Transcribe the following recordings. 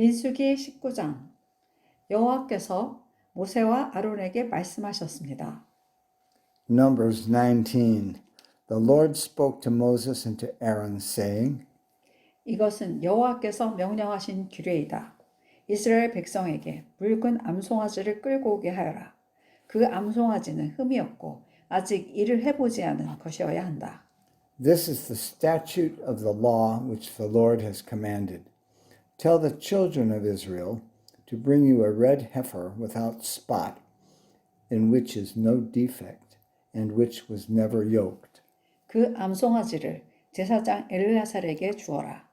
민수기 19장 여호와께서 모세와 아론에게 말씀하셨습니다. Numbers 19. The Lord spoke to Moses and to Aaron, saying, 이것은 여호와께서 명령하신 규례이다. 이스라엘 백성에게 붉은 암송아지를 끌고 오게 하여라. 그 암송아지는 흠이 없고 아직 일을 해보지 않은 것이어야 한다. This is the statute of the law which the Lord has commanded. Tell the children of Israel to bring you a red heifer without spot, in which is no defect, and which was never yoked. 그 암송아지를 제사장 엘르아살에게 주어라.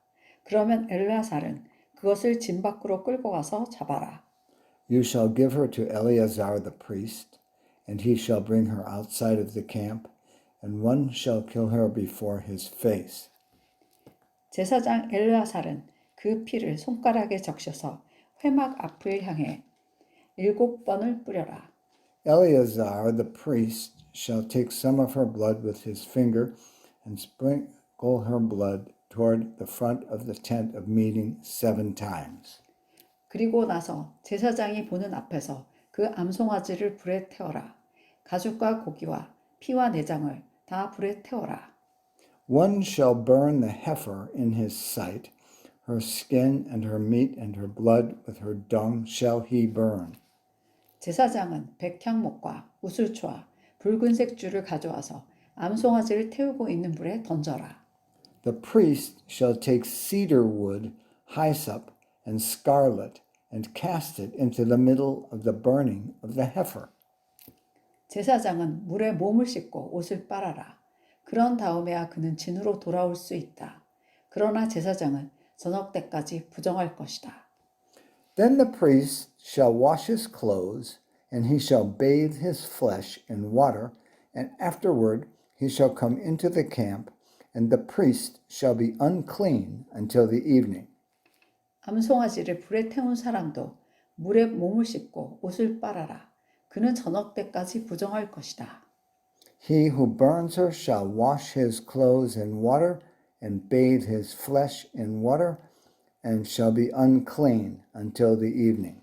그러면 엘르아살은 그것을 진 밖으로 끌고 가서 잡아라. You shall give her to Eleazar the priest, and he shall bring her outside of the camp, and one shall kill her before his face. 제사장 엘르아살은 그 피를 손가락에 적셔서 회막 앞을 향해 7번을 뿌려라. Eleazar the priest shall take some of her blood with his finger and sprinkle her blood toward the front of the tent of meeting 7 times. 그리고 나서 제사장이 보는 앞에서 그 암송아지를 불에 태워라. 가죽과 고기와 피와 내장을 다 불에 태워라. One shall burn the heifer in his sight. Her skin and her meat and her blood with her dung shall he burn. 제사장은 백향목과 우슬초와 붉은색 줄을 가져와서 암송아지를 태우고 있는 불에 던져라. The priest shall take cedar wood, hyssop, and scarlet, and cast it into the middle of the burning of the heifer. 제사장은 물에 몸을 씻고 옷을 빨아라. 그런 다음에야 그는 진으로 돌아올 수 있다. 그러나 제사장은 저녁 때까지 부정할 것이다. Then the priest shall wash his clothes, and he shall bathe his flesh in water, and afterward he shall come into the camp, and the priest shall be unclean until the evening. 암송아지를 불에 태운 사람도 물에 몸을 씻고 옷을 빨아라. 그는 저녁 때까지 부정할 것이다. He who burns her shall wash his clothes in water, and bathe his flesh in water, and shall be unclean until the evening.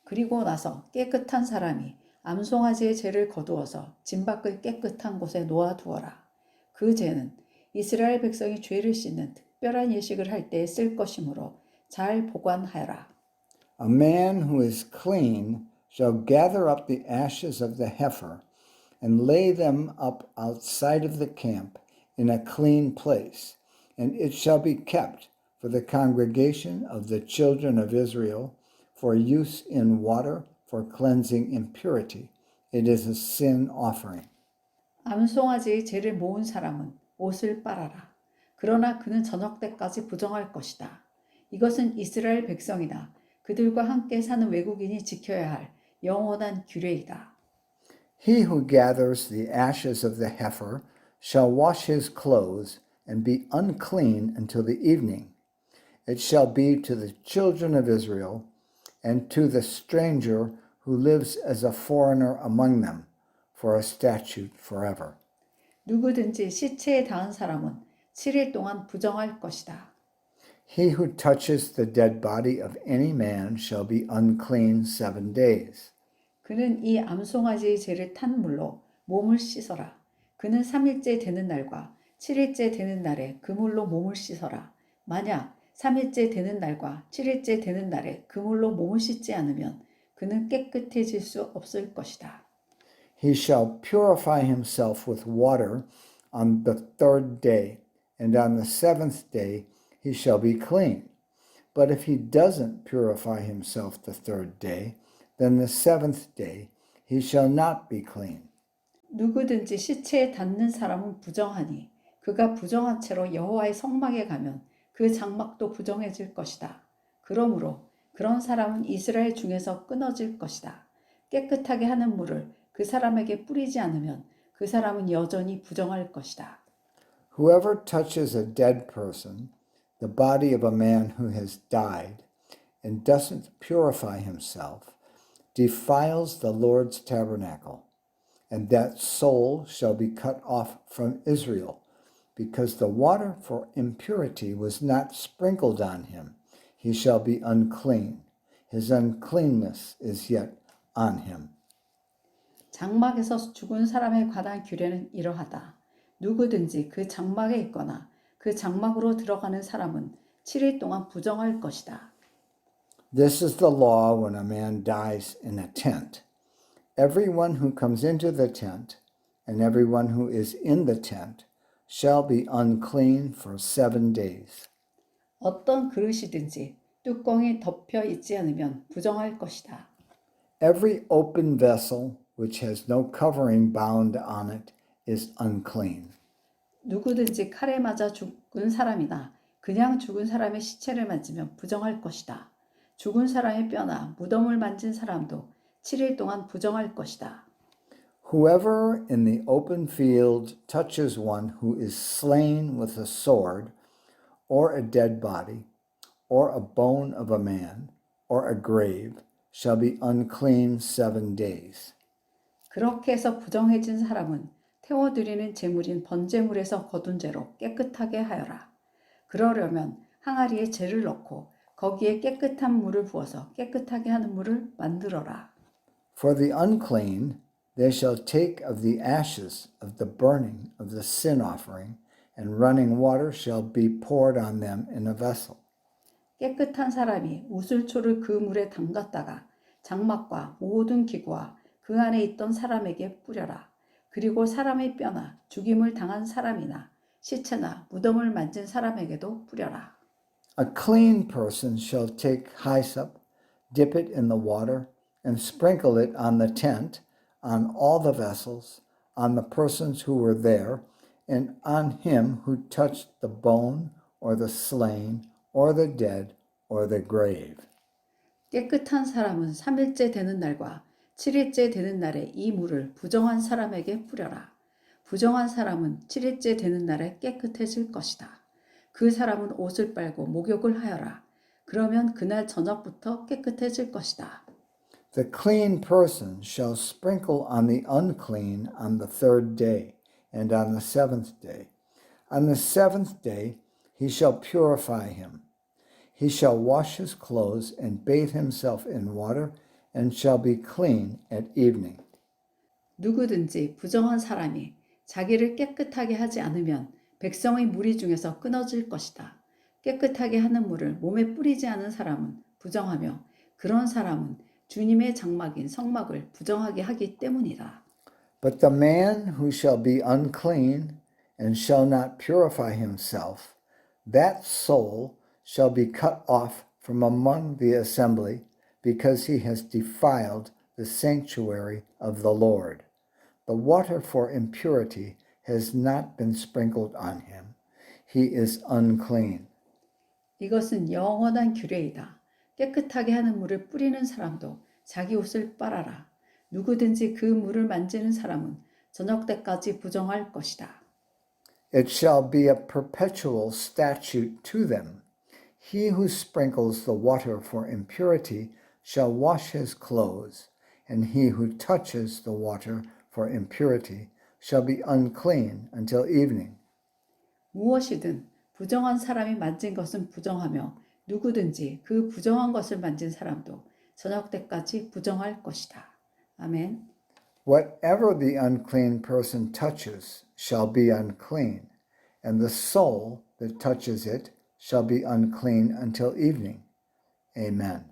그리고 나서 깨끗한 사람이 암송아지의 죄를 거두어서 진 밖을 깨끗한 곳에 놓아두어라. 그 죄는 이스라엘 백성이 죄를 씻는 특별한 예식을 할 때에 쓸 것이므로 잘 보관하여라. A man who is clean shall gather up the ashes of the heifer and lay them up outside of the camp in a clean place, and it shall be kept for the congregation of the children of Israel for use in water for cleansing impurity. It is a sin offering. 암송아지의 죄를 모은 사람은 옷을 빨아라. 그러나 그는 저녁 때까지 부정할 것이다. 이것은 이스라엘 백성이나 그들과 함께 사는 외국인이 지켜야 할 영원한 규례이다. He who gathers the ashes of the heifer shall wash his clothes and be unclean until the evening. It shall be to the children of Israel and to the stranger who lives as a foreigner among them for a statute forever. 누구든지 시체에 닿은 사람은 7일 동안 부정할 것이다. He who touches the dead body of any man shall be unclean 7 days. 그는 이 암송아지의 죄를 탄 물로 몸을 씻어라. 그는 3일째 되는 날과 7일째 되는 날에 그 물로 몸을 씻어라. 만약 3일째 되는 날과 7일째 되는 날에 그 물로 몸을 씻지 않으면 그는 깨끗해질 수 없을 것이다. He shall purify himself with water on the 3rd day, and on the 7th day he shall be clean. But if he doesn't purify himself the 3rd day, then the 7th day he shall not be clean. 누구든지 시체에 닿는 사람은 부정하니 그가 부정한 채로 여호와의 성막에 가면 그 장막도 부정해질 것이다. 그러므로 그런 사람은 이스라엘 중에서 끊어질 것이다. 깨끗하게 하는 물을 그 사람에게 뿌리지 않으면 그 사람은 여전히 부정할 것이다. Whoever touches a dead person, the body of a man who has died, and doesn't purify himself, defiles the Lord's tabernacle, and that soul shall be cut off from Israel, because the water for impurity was not sprinkled on him. he shall be unclean. His uncleanness is yet on him. 장막에서 죽은 사람에 관한 규례는 이러하다. 누구든지 그 장막에 있거나 그 장막으로 들어가는 사람은 7일 동안 부정할 것이다. This is the law when a man dies in a tent. Everyone who comes into the tent and everyone who is in the tent shall be unclean for 7 days. 어떤 그릇이든지 뚜껑이 덮여 있지 않으면 부정할 것이다. Every open vessel which has no covering bound on it is unclean. 누구든지 칼에 맞아 죽은 사람이나 그냥 죽은 사람의 시체를 만지면 부정할 것이다. 죽은 사람의 뼈나 무덤을 만진 사람도 7일 동안 부정할 것이다. Whoever in the open field touches one who is slain with a sword, or a dead body, or a bone of a man, or a grave, shall be unclean 7 days. 그렇게 해서 부정해진 사람은 태워드리는 제물인 번제물에서 거둔 죄로 깨끗하게 하여라. 그러려면 항아리에 재를 넣고 거기에 깨끗한 물을 부어서 깨끗하게 하는 물을 만들어라. For the unclean, they shall take of the ashes of the burning of the sin offering, and running water shall be poured on them in a vessel. 깨끗한 사람이 우슬초를 그 물에 담갔다가 장막과 모든 기구와 그 안에 있던 사람에게 뿌려라. 그리고 사람의 뼈나 죽임을 당한 사람이나 시체나 무덤을 만진 사람에게도 뿌려라. A clean person shall take hyssop, dip it in the water, and sprinkle it on the tent, on all the vessels, on the persons who were there, and on him who touched the bone, or the slain, or the dead, or the grave. 깨끗한 사람은 3일째 되는 날과 7일째 되는 날에 이 물을 부정한 사람에게 뿌려라. 부정한 사람은 7일째 되는 날에 깨끗해질 것이다. 그 사람은 옷을 빨고 목욕을 하여라. 그러면 그날 저녁부터 깨끗해질 것이다. The clean person shall sprinkle on the unclean on the 3rd day, and on the 7th day. On the 7th day he shall purify him. He shall wash his clothes and bathe himself in water, and shall be clean at evening. 누구든지 부정한 사람이 자기를 깨끗하게 하지 않으면 백성의 무리 중에서 끊어질 것이다. 깨끗하게 하는 물을 몸에 뿌리지 않은 사람은 부정하며 그런 사람은 주님의 장막인 성막을 부정하게 하기 때문이다. But the man who shall be unclean and shall not purify himself, that soul shall be cut off from among the assembly, because he has defiled the sanctuary of the Lord. The water for impurity has not been sprinkled on him. He is unclean. 이것은 영원한 규례이다. 깨끗하게 하는 물을 뿌리는 사람도 자기 옷을 빨아라. 누구든지 그 물을 만지는 사람은 저녁 때까지 부정할 것이다. It shall be a perpetual statute to them. He who sprinkles the water for impurity shall wash his clothes, and he who touches the water for impurity shall be unclean until evening. 무엇이든 부정한 사람이 만진 것은 부정하며 누구든지 그 부정한 것을 만진 사람도 저녁 때까지 부정할 것이다. 아멘. Whatever the unclean person touches shall be unclean, and the soul that touches it shall be unclean until evening. Amen.